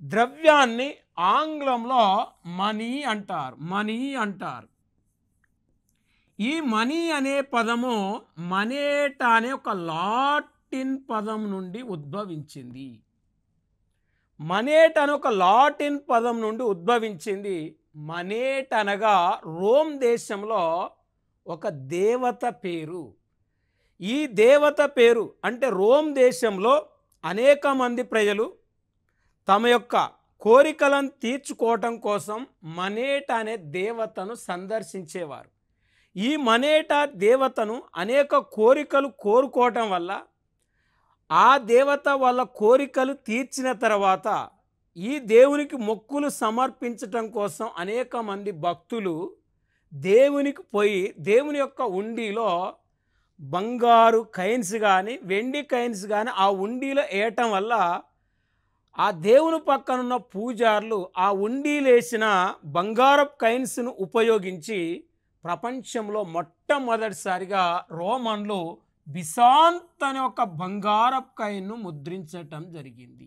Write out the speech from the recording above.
ద్రవ్యాన్ని ఆంగ్లంలో మనీ అంటారు. మనీ అంటారు. ఈ మనీ అనే పదము మనేట అనే ఒక లాటిన్ పదం నుండి ఉద్భవించింది. మనేట్ అనే ఒక లాటిన్ పదం నుండి ఉద్భవించింది. మనేట్ అనగా రోమ్ దేశంలో ఒక దేవత పేరు. ఈ దేవత పేరు అంటే రోమ్ దేశంలో అనేక మంది ప్రజలు తమ యొక్క కోరికలను తీర్చుకోవటం కోసం మనేట అనే దేవతను సందర్శించేవారు. ఈ మనేట దేవతను అనేక కోరికలు కోరుకోవటం వల్ల ఆ దేవత వాళ్ళ కోరికలు తీర్చిన తర్వాత ఈ దేవునికి మొక్కులు సమర్పించటం కోసం అనేక మంది భక్తులు దేవునికి పోయి దేవుని యొక్క ఉండిలో బంగారు కైన్స్ కానీ వెండి కైన్స్ కానీ ఆ ఉండిలో వేయటం వల్ల ఆ దేవుని పక్కనున్న పూజారులు ఆ ఉండీలేసిన బంగారపు కైన్స్ను ఉపయోగించి ప్రపంచంలో మొట్టమొదటిసారిగా రోమన్లు బిసాంత్ అనే ఒక బంగారపు కాయిన్ను ముద్రించటం జరిగింది.